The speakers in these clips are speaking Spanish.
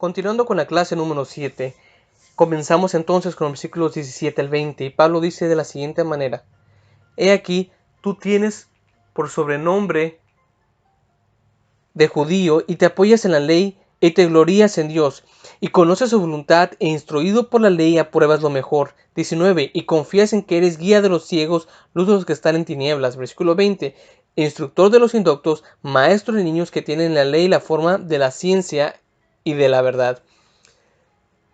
Continuando con la clase número 7, comenzamos entonces con los versículos 17 al 20, y Pablo dice de la siguiente manera: He aquí, tú tienes por sobrenombre de judío, y te apoyas en la ley, y te glorías en Dios, y conoces su voluntad, e instruido por la ley apruebas lo mejor. 19. Y confías en que eres guía de los ciegos, luz de los que están en tinieblas. Versículo 20. Instructor de los indoctos, maestro de niños que tienen en la ley la forma de la ciencia y de la verdad.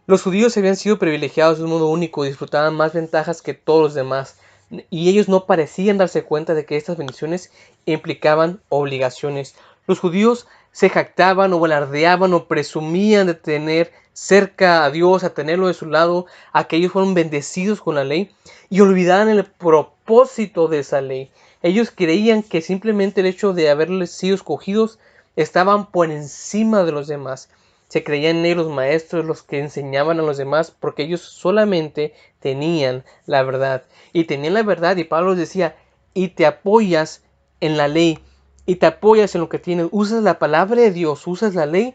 Los judíos habían sido privilegiados de un modo único y disfrutaban más ventajas que todos los demás, y ellos no parecían darse cuenta de que estas bendiciones implicaban obligaciones. Los judíos se jactaban o alardeaban o presumían de tener cerca a Dios, a tenerlo de su lado, a que ellos fueron bendecidos con la ley, y olvidaban el propósito de esa ley. Ellos creían que simplemente el hecho de haberles sido escogidos estaban por encima de los demás. Se creían en ellos los maestros, los que enseñaban a los demás, porque ellos solamente tenían la verdad. Y tenían la verdad, y Pablo les decía, y te apoyas en la ley, y te apoyas en lo que tienes. Usas la palabra de Dios, usas la ley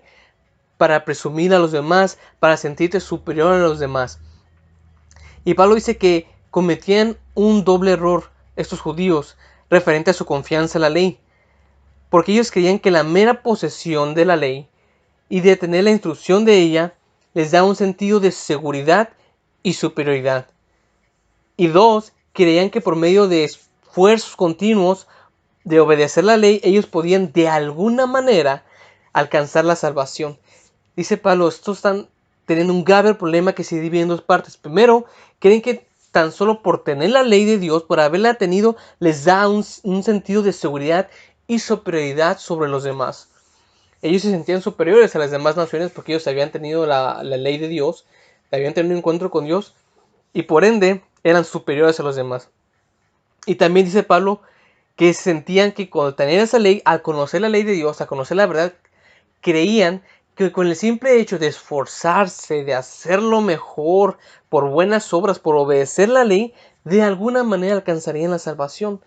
para presumir a los demás, para sentirte superior a los demás. Y Pablo dice que cometían un doble error estos judíos referente a su confianza en la ley, porque ellos creían que la mera posesión de la ley y de tener la instrucción de ella les da un sentido de seguridad y superioridad. Y dos, creían que por medio de esfuerzos continuos de obedecer la ley, ellos podían de alguna manera alcanzar la salvación. Dice Pablo, estos están teniendo un grave problema que se divide en dos partes. Primero, creen que tan solo por tener la ley de Dios, por haberla tenido, les da un sentido de seguridad y superioridad sobre los demás. Ellos se sentían superiores a las demás naciones porque ellos habían tenido la ley de Dios, habían tenido un encuentro con Dios, y por ende eran superiores a los demás. Y también dice Pablo que sentían que cuando tenían esa ley, al conocer la ley de Dios, al conocer la verdad, creían que con el simple hecho de esforzarse, de hacerlo mejor, por buenas obras, por obedecer la ley, de alguna manera alcanzarían la salvación.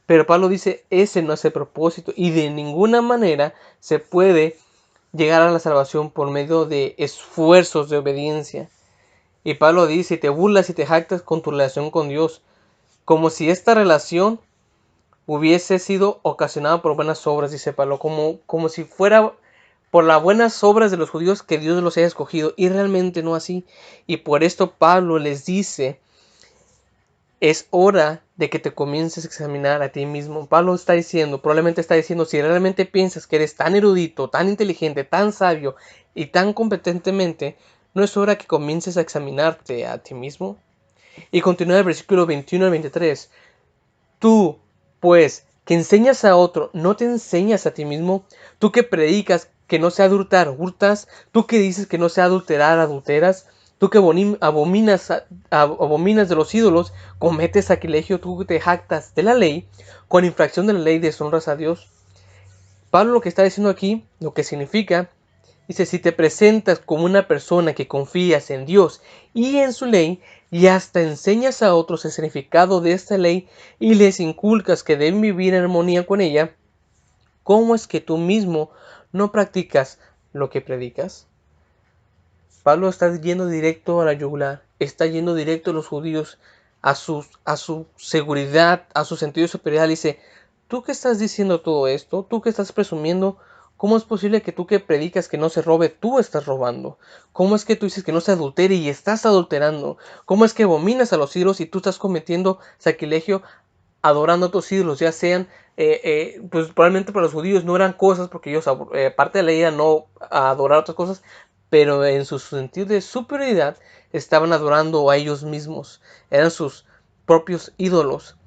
Pero Pablo dice, ese no es el propósito, y de ninguna manera se puede llegar a la salvación por medio de esfuerzos de obediencia. Y Pablo dice, te burlas y te jactas con tu relación con Dios, como si esta relación hubiese sido ocasionada por buenas obras, dice Pablo, como si fuera por las buenas obras de los judíos que Dios los haya escogido, y realmente no así. Y por esto Pablo les dice, es hora de que te comiences a examinar a ti mismo. Pablo está diciendo, probablemente está diciendo, si realmente piensas que eres tan erudito, tan inteligente, tan sabio y tan competentemente, ¿no es hora que comiences a examinarte a ti mismo? Y continúa el versículo 21 al 23. Tú, pues, que enseñas a otro, ¿no te enseñas a ti mismo? Tú que predicas que no se ha de hurtar, hurtas. Tú que dices que no se ha de adulterar, adulteras. Tú que abominas de los ídolos, cometes sacrilegio. Tú que te jactas de la ley, con infracción de la ley deshonras a Dios. Pablo lo que está diciendo aquí, lo que significa, dice, si te presentas como una persona que confías en Dios y en su ley, y hasta enseñas a otros el significado de esta ley y les inculcas que deben vivir en armonía con ella, ¿cómo es que tú mismo no practicas lo que predicas? Pablo está yendo directo a la yugular, está yendo directo a los judíos, a su seguridad, a su sentido de superioridad. Dice, tú que estás diciendo todo esto, tú que estás presumiendo, ¿cómo es posible que tú que predicas que no se robe, tú estás robando? ¿Cómo es que tú dices que no se adultere y estás adulterando? ¿Cómo es que abominas a los ídolos y tú estás cometiendo sacrilegio adorando a otros ídolos, ya sean, pues probablemente para los judíos no eran cosas, porque ellos, parte de la ley era no adorar otras cosas, pero en su sentido de superioridad estaban adorando a ellos mismos, eran sus propios ídolos.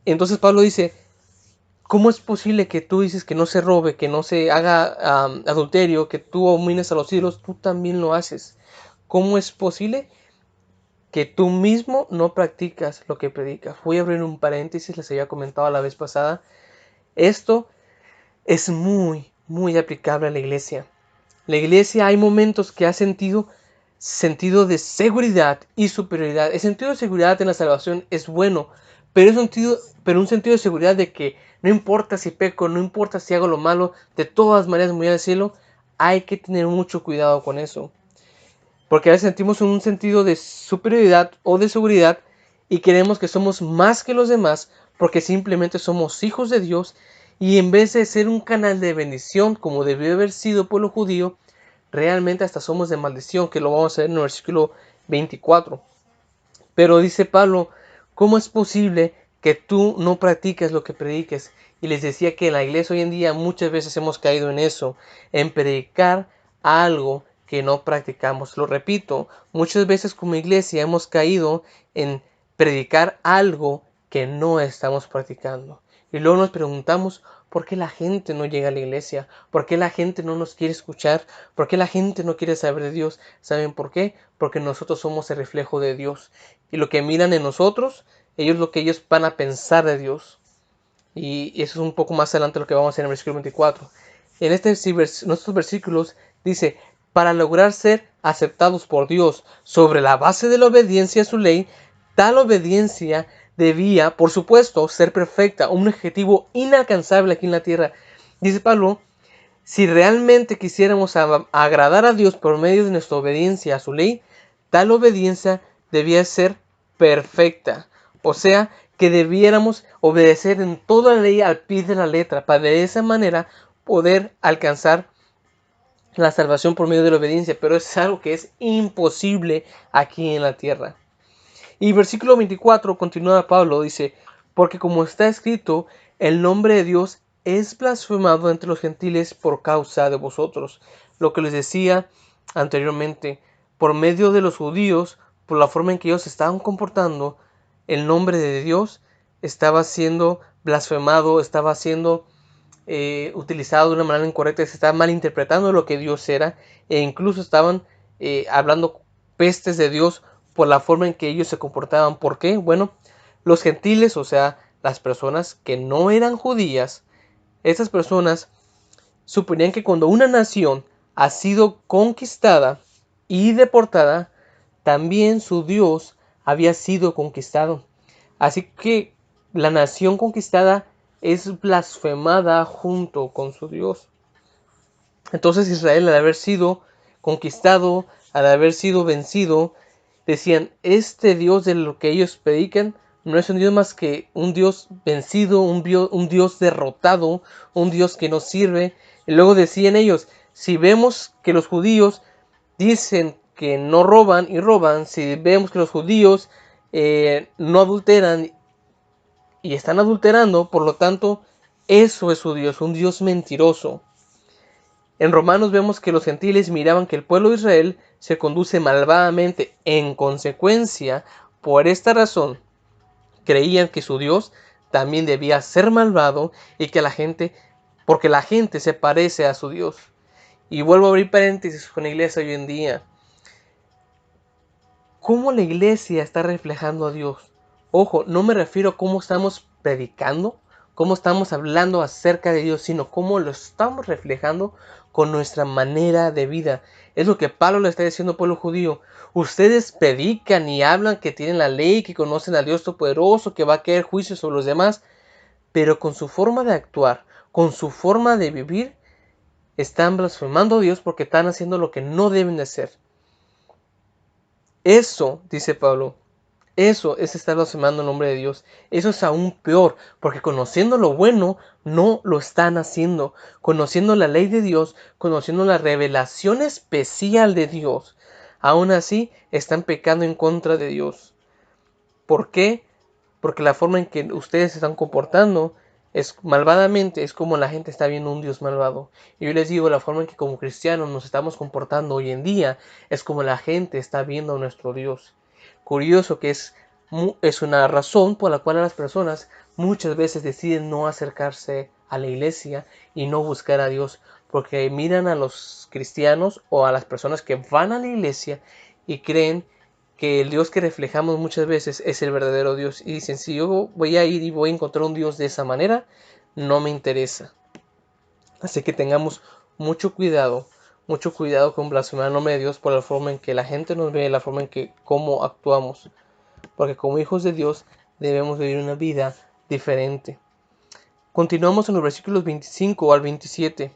Entonces Pablo dice, ¿cómo es posible que tú dices que no se robe, que no se haga adulterio, que tú abomines a los ídolos, tú también lo haces? ¿Cómo es posible que tú mismo no practicas lo que predicas? Voy a abrir un paréntesis, les había comentado la vez pasada. Esto es muy aplicable a la iglesia. La iglesia hay momentos que ha sentido de seguridad y superioridad. El sentido de seguridad en la salvación es bueno, pero un sentido de seguridad de que no importa si peco, no importa si hago lo malo, de todas maneras me voy al cielo. hay que tener mucho cuidado con eso. Porque a veces sentimos un sentido de superioridad o de seguridad y creemos que somos más que los demás porque simplemente somos hijos de Dios, y en vez de ser un canal de bendición como debió haber sido el pueblo judío, realmente hasta somos de maldición, que lo vamos a ver en el versículo 24. Pero dice Pablo, ¿cómo es posible que tú no practiques lo que prediques? Y les decía que en la iglesia hoy en día muchas veces hemos caído en eso, en predicar algo que no practicamos. Lo repito, muchas veces como iglesia hemos caído en predicar algo que no estamos practicando. Y luego nos preguntamos, ¿por qué la gente no llega a la iglesia? ¿Por qué la gente no nos quiere escuchar? ¿Por qué la gente no quiere saber de Dios? ¿Saben por qué? Porque nosotros somos el reflejo de Dios. Y lo que miran en nosotros, lo que ellos van a pensar de Dios. Y eso es un poco más adelante lo que vamos a hacer en el versículo 24. En estos versículos dice, para lograr ser aceptados por Dios sobre la base de la obediencia a su ley, tal obediencia debía, por supuesto, ser perfecta, un objetivo inalcanzable aquí en la tierra. Dice Pablo, si realmente quisiéramos agradar a Dios por medio de nuestra obediencia a su ley, tal obediencia debía ser perfecta. O sea, que debiéramos obedecer en toda la ley al pie de la letra, para de esa manera poder alcanzar la salvación por medio de la obediencia. Pero es algo que es imposible aquí en la tierra. Y versículo 24 continúa Pablo, dice, porque como está escrito, el nombre de Dios es blasfemado entre los gentiles por causa de vosotros. Lo que les decía anteriormente, por medio de los judíos, por la forma en que ellos se estaban comportando, el nombre de Dios estaba siendo blasfemado, estaba siendo utilizado de una manera incorrecta, se estaba malinterpretando lo que Dios era, e incluso estaban hablando pestes de Dios por la forma en que ellos se comportaban. ¿Por qué? Bueno, los gentiles, o sea, las personas que no eran judías, esas personas suponían que cuando una nación ha sido conquistada y deportada, también su Dios había sido conquistado. Así que la nación conquistada es blasfemada junto con su Dios. Entonces Israel, al haber sido conquistado, al haber sido vencido, decían, este Dios de lo que ellos predican no es un Dios más que un Dios vencido, un Dios derrotado, un Dios que no sirve. Y luego decían ellos, si vemos que los judíos dicen que no roban y roban, si vemos que los judíos no adulteran y están adulterando, por lo tanto, eso es su Dios, un Dios mentiroso. En Romanos vemos que los gentiles miraban que el pueblo de Israel se conduce malvadamente. En consecuencia, por esta razón, creían que su Dios también debía ser malvado y que porque la gente se parece a su Dios. Y vuelvo a abrir paréntesis con la iglesia hoy en día. ¿Cómo la iglesia está reflejando a Dios? Ojo, no me refiero a cómo estamos predicando, cómo estamos hablando acerca de Dios, sino cómo lo estamos reflejando con nuestra manera de vida. Es lo que Pablo le está diciendo al pueblo judío. Ustedes predican y hablan que tienen la ley, que conocen al Dios Todopoderoso, que va a caer juicio sobre los demás, pero con su forma de actuar, con su forma de vivir, están blasfemando a Dios porque están haciendo lo que no deben de hacer. Eso, dice Pablo, eso es estar blasfemando el nombre de Dios. Eso es aún peor, porque conociendo lo bueno, no lo están haciendo. Conociendo la ley de Dios, conociendo la revelación especial de Dios, aún así están pecando en contra de Dios. ¿Por qué? Porque la forma en que ustedes se están comportando es malvadamente, es como la gente está viendo un Dios malvado. Y yo les digo, la forma en que como cristianos nos estamos comportando hoy en día es como la gente está viendo a nuestro Dios. Curioso que es una razón por la cual las personas muchas veces deciden no acercarse a la iglesia y no buscar a Dios, porque miran a los cristianos o a las personas que van a la iglesia y creen que el Dios que reflejamos muchas veces es el verdadero Dios, y dicen, si yo voy a ir y voy a encontrar un Dios de esa manera, no me interesa. Así que tengamos mucho cuidado con blasfemar el nombre de Dios por la forma en que la gente nos ve, la forma en que cómo actuamos, porque como hijos de Dios debemos vivir una vida diferente. Continuamos en los versículos 25 al 27.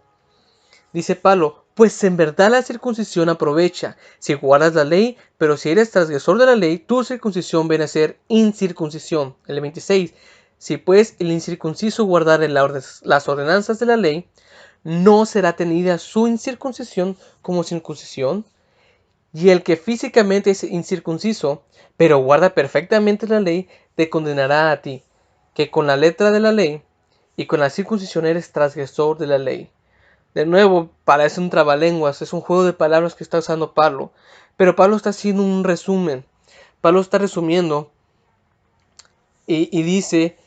Dice Pablo, Pues en verdad la circuncisión aprovecha si guardas la ley, pero si eres transgresor de la ley, tu circuncisión viene a ser incircuncisión. El 26. Si pues el incircunciso guardare las ordenanzas de la ley, no será tenida su incircuncisión como circuncisión. Y el que físicamente es incircunciso, pero guarda perfectamente la ley, te condenará a ti, que con la letra de la ley y con la circuncisión eres transgresor de la ley. De nuevo, parece un trabalenguas, es un juego de palabras que está usando Pablo. Pero Pablo está haciendo un resumen. Pablo está resumiendo y dice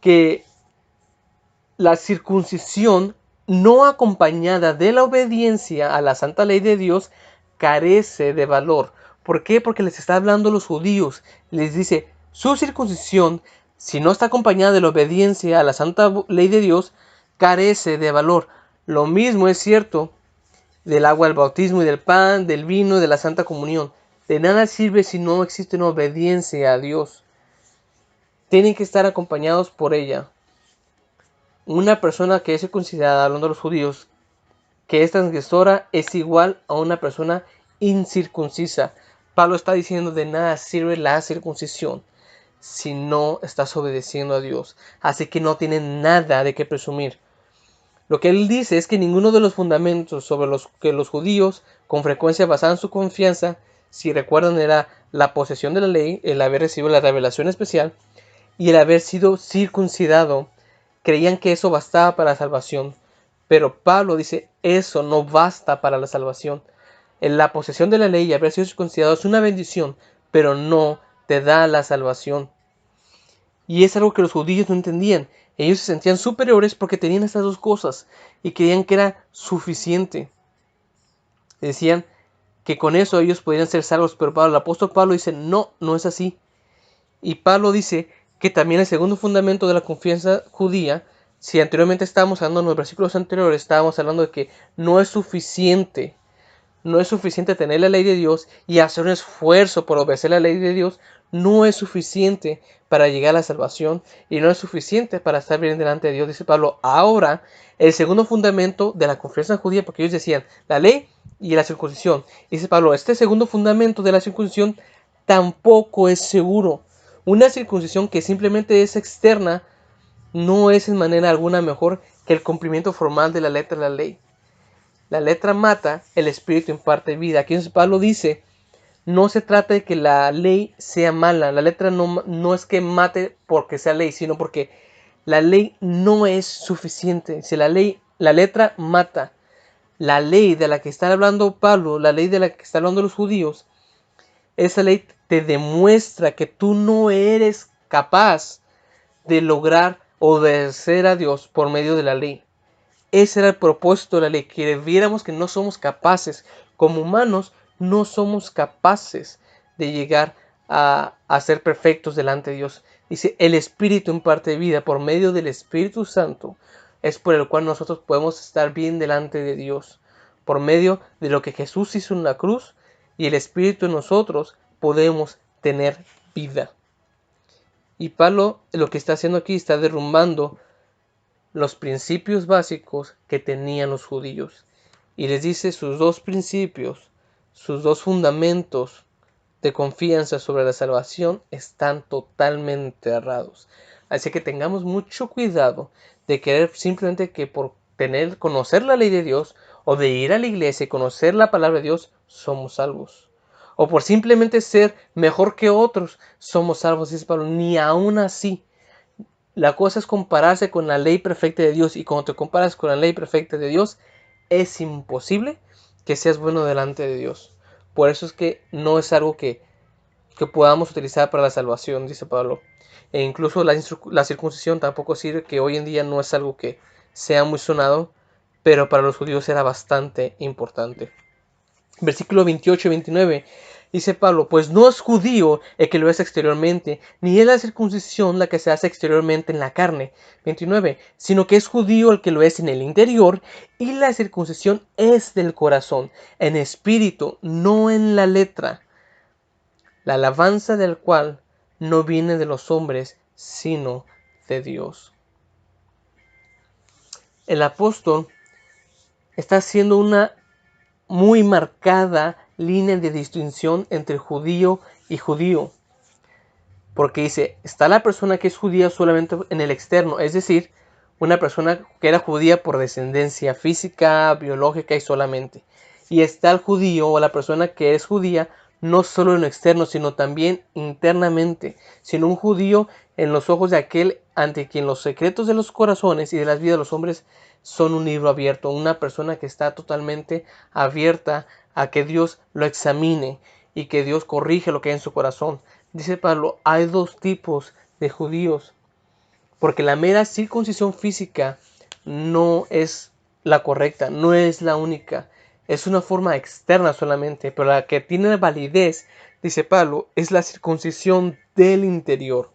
que la circuncisión no acompañada de la obediencia a la santa ley de Dios carece de valor. ¿Por qué? Porque les está hablando a los judíos. Les dice, su circuncisión, si no está acompañada de la obediencia a la santa ley de Dios, carece de valor. Lo mismo es cierto del agua del bautismo y del pan, del vino y de la santa comunión. De nada sirve si no existe una obediencia a Dios. Tienen que estar acompañados por ella. Una persona que es circuncidada, hablando de los judíos, que es transgresora, es igual a una persona incircuncisa. Pablo está diciendo de nada sirve la circuncisión si no estás obedeciendo a Dios. Así que no tienen nada de qué presumir. Lo que él dice es que ninguno de los fundamentos sobre los que los judíos con frecuencia basaban su confianza, si recuerdan, era la posesión de la ley, el haber recibido la revelación especial y el haber sido circuncidado. Creían que eso bastaba para la salvación. Pero Pablo dice, eso no basta para la salvación. En la posesión de la ley y haber sido circuncidado es una bendición, pero no te da la salvación. Y es algo que los judíos no entendían. Ellos se sentían superiores porque tenían estas dos cosas y creían que era suficiente. Decían que con eso ellos podían ser salvos, pero el apóstol Pablo dice, no, no es así. Y Pablo dice que también el segundo fundamento de la confianza judía, si anteriormente estábamos hablando en los versículos anteriores, estábamos hablando de que no es suficiente tener la ley de Dios y hacer un esfuerzo por obedecer la ley de Dios. No es suficiente para llegar a la salvación y no es suficiente para estar bien delante de Dios, dice Pablo. Ahora, el segundo fundamento de la confianza judía, porque ellos decían la ley y la circuncisión. Dice Pablo, este segundo fundamento de la circuncisión tampoco es seguro. Una circuncisión que simplemente es externa no es en manera alguna mejor que el cumplimiento formal de la letra de la ley. La letra mata, el espíritu imparte vida. Aquí Pablo dice, no se trata de que la ley sea mala. La letra no es que mate porque sea ley, sino porque la ley no es suficiente. Si la letra mata. La ley de la que está hablando Pablo, la ley de la que está hablando los judíos, esa ley te demuestra que tú no eres capaz de lograr obedecer a Dios por medio de la ley. Ese era el propósito de la ley, que viéramos que no somos capaces, como humanos, no somos capaces de llegar a ser perfectos delante de Dios. Dice, el Espíritu imparte vida por medio del Espíritu Santo, es por el cual nosotros podemos estar bien delante de Dios, por medio de lo que Jesús hizo en la cruz y el Espíritu en nosotros podemos tener vida. Y Pablo lo que está haciendo aquí está derrumbando los principios básicos que tenían los judíos. Y les dice sus dos principios, sus dos fundamentos de confianza sobre la salvación están totalmente errados. Así que tengamos mucho cuidado de querer simplemente que por conocer la ley de Dios o de ir a la iglesia y conocer la palabra de Dios somos salvos. O por simplemente ser mejor que otros somos salvos, dice Pablo. Ni aún así. La cosa es compararse con la ley perfecta de Dios, y cuando te comparas con la ley perfecta de Dios, es imposible que seas bueno delante de Dios. Por eso es que no es algo que podamos utilizar para la salvación, dice Pablo. E incluso la circuncisión tampoco sirve, que hoy en día no es algo que sea muy sonado, pero para los judíos era bastante importante. Versículo 28 y 29. Dice Pablo, pues no es judío el que lo es exteriormente, ni es la circuncisión la que se hace exteriormente en la carne. 29. Sino que es judío el que lo es en el interior, y la circuncisión es del corazón, en espíritu, no en la letra, la alabanza del cual no viene de los hombres, sino de Dios. El apóstol está haciendo una muy marcada línea de distinción entre judío y judío. Porque dice, está la persona que es judía solamente en el externo, es decir, una persona que era judía por descendencia física, biológica y solamente. Y está el judío o la persona que es judía no solo en lo externo, sino también internamente, sino un judío en los ojos de aquel ante quien los secretos de los corazones y de las vidas de los hombres son un libro abierto, una persona que está totalmente abierta a que Dios lo examine y que Dios corrige lo que hay en su corazón. Dice Pablo, hay dos tipos de judíos, porque la mera circuncisión física no es la correcta, no es la única, es una forma externa solamente, pero la que tiene validez, dice Pablo, es la circuncisión del interior.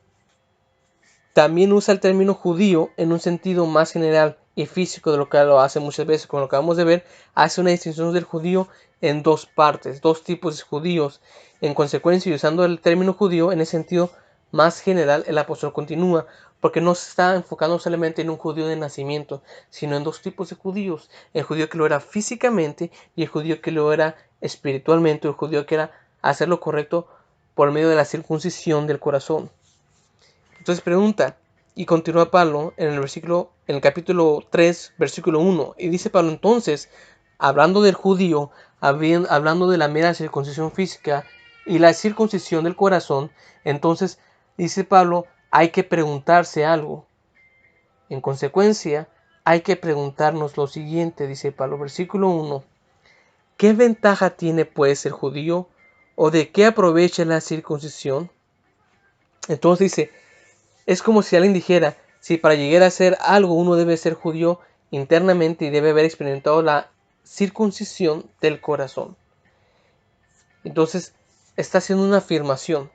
También usa el término judío en un sentido más general y físico de lo que lo hace muchas veces, como lo acabamos de ver, hace una distinción del judío en dos partes, dos tipos de judíos. En consecuencia, y usando el término judío en ese sentido más general, el apóstol continúa, porque no se está enfocando solamente en un judío de nacimiento, sino en dos tipos de judíos, el judío que lo era físicamente y el judío que lo era espiritualmente, el judío que era hacer lo correcto por medio de la circuncisión del corazón. Entonces pregunta, y continúa Pablo en el capítulo 3, versículo 1, y dice Pablo entonces, hablando del judío, hablando de la mera circuncisión física y la circuncisión del corazón, entonces dice Pablo, hay que preguntarse algo. En consecuencia, hay que preguntarnos lo siguiente, dice Pablo, versículo 1, ¿qué ventaja tiene pues el judío o de qué aprovecha la circuncisión? Entonces dice, es como si alguien dijera, si para llegar a ser algo uno debe ser judío internamente y debe haber experimentado la circuncisión del corazón. Entonces está haciendo una afirmación.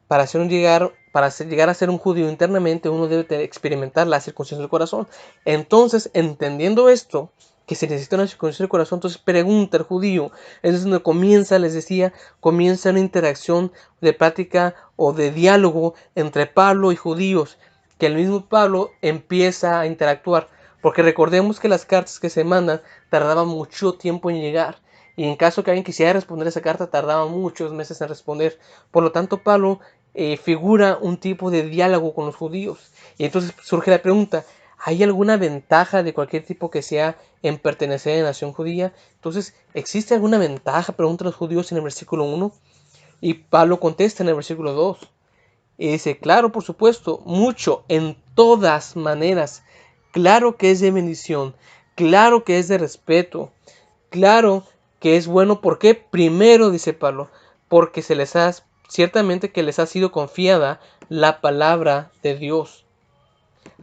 Para llegar a ser un judío internamente uno debe experimentar la circuncisión del corazón. Entonces, entendiendo esto, que se necesita una circuncisión del corazón, entonces pregunta el judío. Es donde comienza, les decía, comienza una interacción de práctica o de diálogo entre Pablo y judíos, que el mismo Pablo empieza a interactuar. Porque recordemos que las cartas que se mandan tardaban mucho tiempo en llegar. Y en caso que alguien quisiera responder esa carta, tardaba muchos meses en responder. Por lo tanto, Pablo figura un tipo de diálogo con los judíos. Y entonces surge la pregunta, ¿hay alguna ventaja de cualquier tipo que sea en pertenecer a la nación judía? Entonces, ¿existe alguna ventaja? Preguntan los judíos en el versículo 1. Y Pablo contesta en el versículo 2. Y dice, claro, por supuesto, mucho, en todas maneras. Claro que es de bendición, claro que es de respeto, claro que es bueno. ¿Por qué? Primero, dice Pablo, porque ciertamente que les ha sido confiada la palabra de Dios.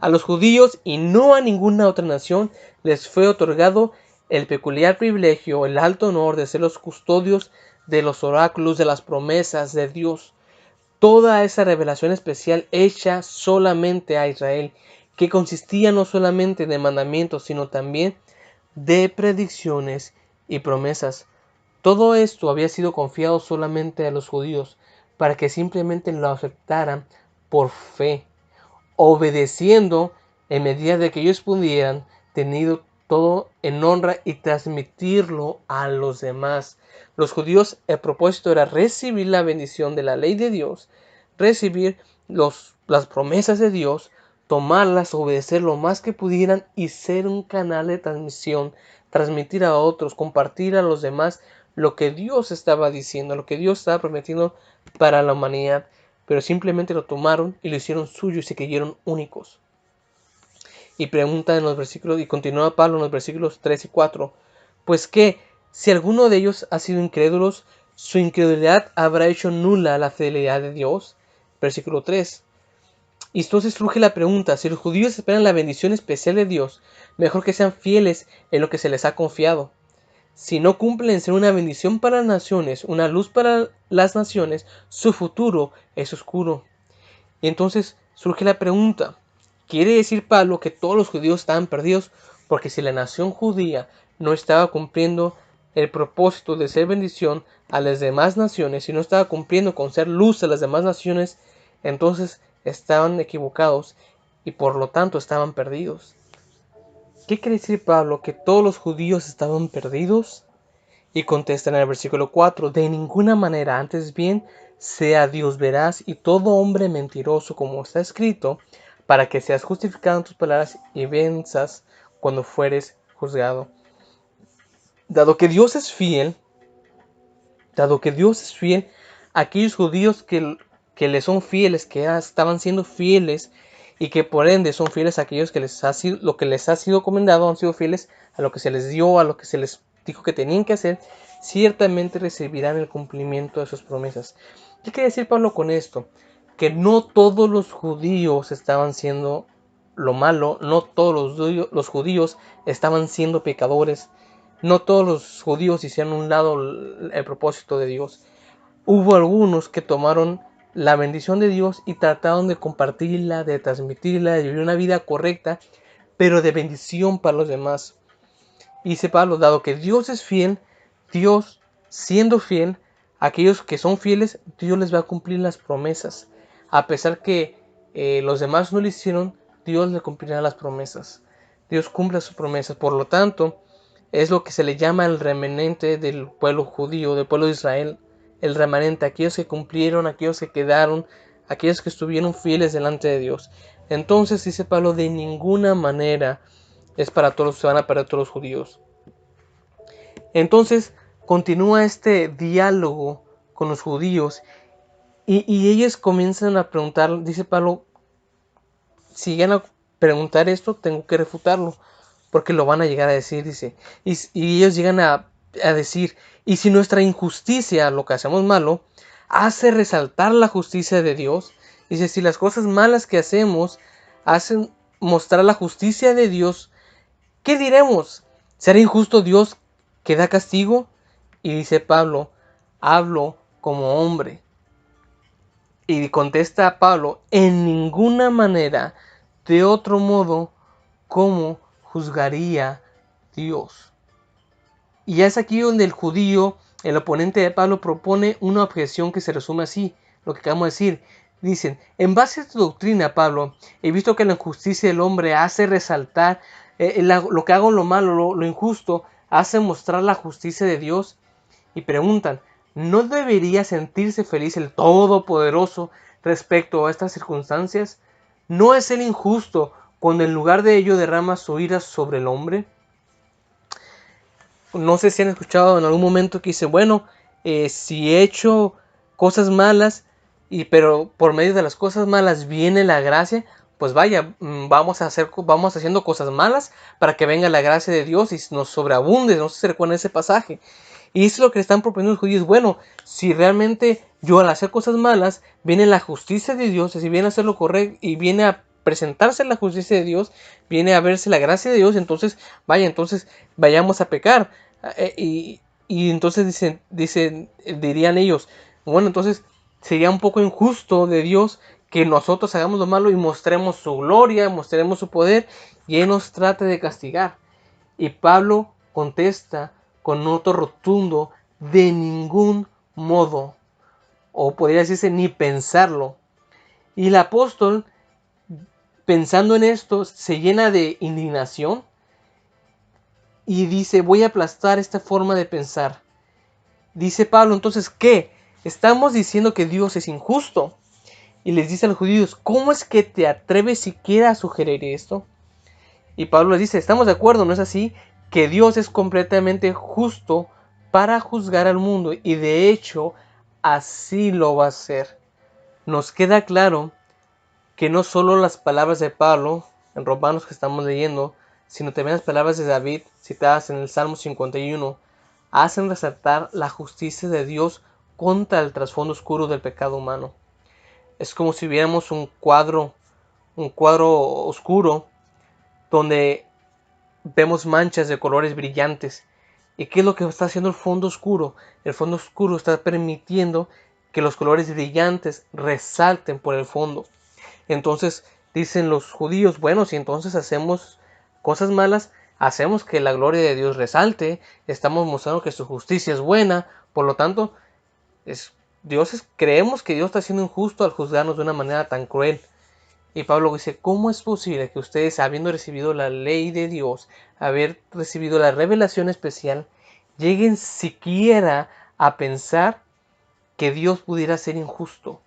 A los judíos y no a ninguna otra nación les fue otorgado el peculiar privilegio, el alto honor de ser los custodios de los oráculos de las promesas de Dios. Toda esa revelación especial hecha solamente a Israel, que consistía no solamente de mandamientos, sino también de predicciones y promesas. Todo esto había sido confiado solamente a los judíos, para que simplemente lo aceptaran por fe, obedeciendo en medida de que ellos pudieran, tenido todo en honra y transmitirlo a los demás. Los judíos, el propósito era recibir la bendición de la ley de Dios, recibir las promesas de Dios, tomarlas, obedecer lo más que pudieran y ser un canal de transmisión, transmitir a otros, compartir a los demás lo que Dios estaba diciendo, lo que Dios estaba prometiendo para la humanidad. Pero simplemente lo tomaron y lo hicieron suyo y se creyeron únicos. Y pregunta en los versículos, y continúa Pablo en los versículos 3 y 4, pues que si alguno de ellos ha sido incrédulos, su incredulidad habrá hecho nula la fidelidad de Dios. Versículo 3. Y entonces surge la pregunta, si los judíos esperan la bendición especial de Dios, mejor que sean fieles en lo que se les ha confiado. Si no cumplen en ser una bendición para las naciones, una luz para las naciones, su futuro es oscuro. Y entonces surge la pregunta, ¿quiere decir Pablo que todos los judíos estaban perdidos? Porque si la nación judía no estaba cumpliendo el propósito de ser bendición a las demás naciones, si no estaba cumpliendo con ser luz a las demás naciones, entonces estaban equivocados y por lo tanto estaban perdidos. ¿Qué quiere decir Pablo? ¿Que todos los judíos estaban perdidos? Y contesta en el versículo 4, de ninguna manera, antes bien, sea Dios veraz y todo hombre mentiroso, como está escrito, para que seas justificado en tus palabras y venzas cuando fueres juzgado. Dado que Dios es fiel, aquellos judíos que le son fieles, que estaban siendo fieles y que por ende son fieles a aquellos que lo que les ha sido comendado, han sido fieles a lo que se les dio, a lo que se les dijo que tenían que hacer, ciertamente recibirán el cumplimiento de sus promesas. ¿Qué quiere decir Pablo con esto? Que no todos los judíos estaban siendo lo malo, no todos los judíos estaban siendo pecadores, no todos los judíos hicieron un lado el propósito de Dios. Hubo algunos que tomaron la bendición de Dios y trataron de compartirla, de transmitirla, de vivir una vida correcta, pero de bendición para los demás. Y dice Pablo, dado que Dios es fiel, Dios siendo fiel, aquellos que son fieles, Dios les va a cumplir las promesas. A pesar que los demás no lo hicieron, Dios le cumplirá las promesas. Dios cumple sus promesas. Por lo tanto, es lo que se le llama el remanente del pueblo judío, del pueblo de Israel. El remanente, aquellos que cumplieron, aquellos que quedaron, aquellos que estuvieron fieles delante de Dios. Entonces dice Pablo, de ninguna manera es para todos, se van a perder todos los judíos. Entonces continúa este diálogo con los judíos y ellos comienzan a preguntar, dice Pablo, si llegan a preguntar esto, tengo que refutarlo, porque lo van a llegar a decir, dice, y ellos llegan a decir, y si nuestra injusticia, lo que hacemos malo, hace resaltar la justicia de Dios, dice, si las cosas malas que hacemos hacen mostrar la justicia de Dios, ¿qué diremos? ¿Será injusto Dios que da castigo? Y dice Pablo, hablo como hombre. Y contesta Pablo, en ninguna manera, de otro modo, ¿cómo juzgaría Dios? Y es aquí donde el judío, el oponente de Pablo, propone una objeción que se resume así, lo que acabamos de decir. Dicen, en base a tu doctrina, Pablo, he visto que la injusticia del hombre hace resaltar, lo que hago lo malo, lo injusto, hace mostrar la justicia de Dios. Y preguntan, ¿no debería sentirse feliz el Todopoderoso respecto a estas circunstancias? ¿No es él injusto cuando en lugar de ello derrama su ira sobre el hombre? No sé si han escuchado en algún momento que dice, bueno, si he hecho cosas malas, pero por medio de las cosas malas viene la gracia, pues vaya, vamos haciendo cosas malas para que venga la gracia de Dios y nos sobreabunde. No sé si se recuerdan ese pasaje. Y eso es lo que le están proponiendo los judíos. Bueno, si realmente yo al hacer cosas malas, viene la justicia de Dios, si viene a hacer lo correcto y viene a presentarse la justicia de Dios, viene a verse la gracia de Dios, entonces vayamos a pecar. Y entonces dirían ellos, bueno, entonces sería un poco injusto de Dios que nosotros hagamos lo malo y mostremos su gloria, mostremos su poder y Él nos trate de castigar. Y Pablo contesta con otro rotundo, de ningún modo, o podría decirse ni pensarlo. Y el apóstol, pensando en esto, se llena de indignación y dice, voy a aplastar esta forma de pensar. Dice Pablo, entonces, ¿qué? Estamos diciendo que Dios es injusto. Y les dice a los judíos, ¿cómo es que te atreves siquiera a sugerir esto? Y Pablo les dice, estamos de acuerdo, ¿no es así? Que Dios es completamente justo para juzgar al mundo. Y de hecho, así lo va a hacer. Nos queda claro que no solo las palabras de Pablo, en Romanos que estamos leyendo, sino también las palabras de David, citadas en el Salmo 51, hacen resaltar la justicia de Dios contra el trasfondo oscuro del pecado humano. Es como si viéramos un cuadro oscuro, donde vemos manchas de colores brillantes. ¿Y qué es lo que está haciendo el fondo oscuro? El fondo oscuro está permitiendo que los colores brillantes resalten por el fondo. Entonces dicen los judíos, bueno, si entonces hacemos cosas malas, hacemos que la gloria de Dios resalte, estamos mostrando que su justicia es buena, por lo tanto, creemos que Dios está siendo injusto al juzgarnos de una manera tan cruel. Y Pablo dice, ¿cómo es posible que ustedes, habiendo recibido la ley de Dios, haber recibido la revelación especial, lleguen siquiera a pensar que Dios pudiera ser injusto.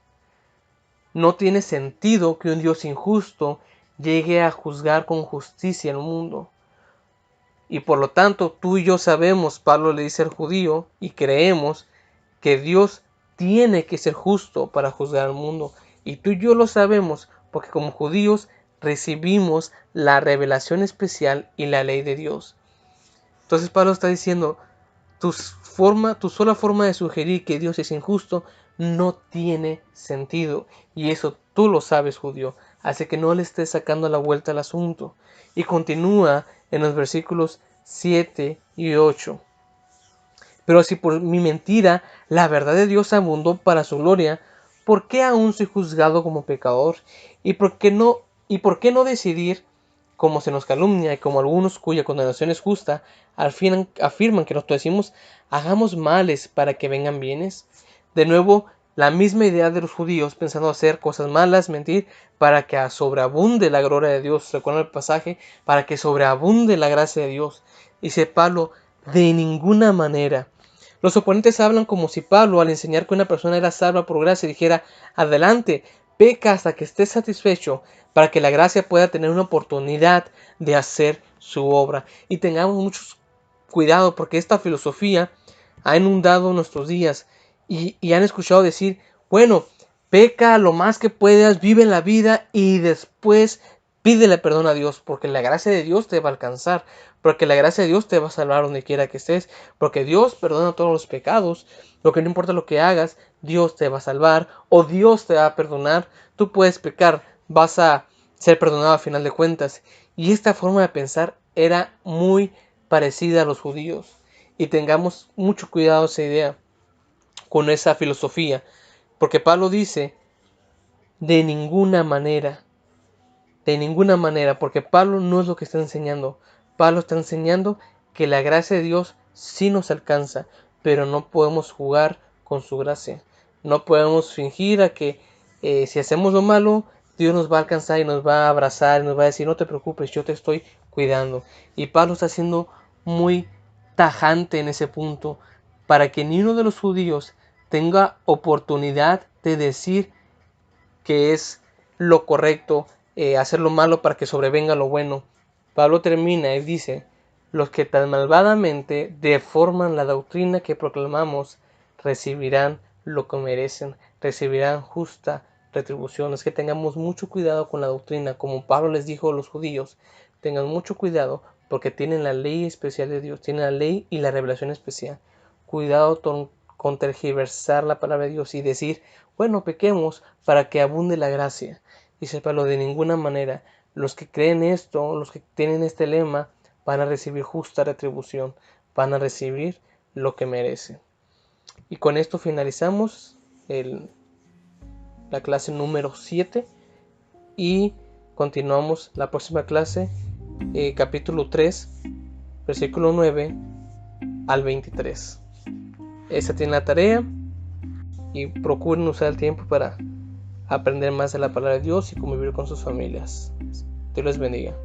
No tiene sentido que un Dios injusto llegue a juzgar con justicia el mundo. Y por lo tanto, tú y yo sabemos, Pablo le dice al judío, y creemos que Dios tiene que ser justo para juzgar al mundo. Y tú y yo lo sabemos porque como judíos recibimos la revelación especial y la ley de Dios. Entonces Pablo está diciendo, tu sola forma de sugerir que Dios es injusto no tiene sentido. Y eso tú lo sabes, judío. Así que no le estés sacando la vuelta al asunto. Y continúa en los versículos 7 y 8. Pero si por mi mentira la verdad de Dios abundó para su gloria, ¿por qué aún soy juzgado como pecador? ¿Y por qué no decidir, como se nos calumnia y como algunos cuya condenación es justa, afirman que nosotros decimos, hagamos males para que vengan bienes? De nuevo, la misma idea de los judíos pensando hacer cosas malas, mentir, para que sobreabunde la gloria de Dios. Recuerda el pasaje, para que sobreabunde la gracia de Dios. Dice Pablo, de ninguna manera. Los oponentes hablan como si Pablo, al enseñar que una persona era salva por gracia, dijera, adelante, peca hasta que estés satisfecho, para que la gracia pueda tener una oportunidad de hacer su obra. Y tengamos mucho cuidado porque esta filosofía ha inundado nuestros días y han escuchado decir, bueno, peca lo más que puedas, vive la vida y después pídele perdón a Dios, porque la gracia de Dios te va a alcanzar, porque la gracia de Dios te va a salvar donde quiera que estés, porque Dios perdona todos los pecados, lo que no importa lo que hagas, Dios te va a salvar o Dios te va a perdonar. Tú puedes pecar, vas a ser perdonado a final de cuentas. Y esta forma de pensar era muy parecida a los judíos. Y tengamos mucho cuidado esa idea, con esa filosofía, porque Pablo dice, de ninguna manera, porque Pablo no es lo que está enseñando. Pablo está enseñando que la gracia de Dios sí nos alcanza, pero no podemos jugar con su gracia. No podemos fingir a que si hacemos lo malo, Dios nos va a alcanzar y nos va a abrazar y nos va a decir, no te preocupes, yo te estoy cuidando. Y Pablo está siendo muy tajante en ese punto, para que ni uno de los judíos tenga oportunidad de decir que es lo correcto, hacer lo malo para que sobrevenga lo bueno. Pablo termina y dice, los que tan malvadamente deforman la doctrina que proclamamos recibirán lo que merecen, recibirán justa retribución. Es que tengamos mucho cuidado con la doctrina, como Pablo les dijo a los judíos, tengan mucho cuidado porque tienen la ley especial de Dios, tienen la ley y la revelación especial. Cuidado con tergiversar la palabra de Dios y decir, bueno, pequemos para que abunde la gracia. Dice Pablo, de ninguna manera. Los que creen esto, los que tienen este lema, van a recibir justa retribución, van a recibir lo que merecen. Y con esto finalizamos la clase número 7 y continuamos la próxima clase, capítulo 3, versículo 9 al 23. Esa tiene la tarea y procuren usar el tiempo para aprender más de la palabra de Dios y convivir con sus familias. Dios les bendiga.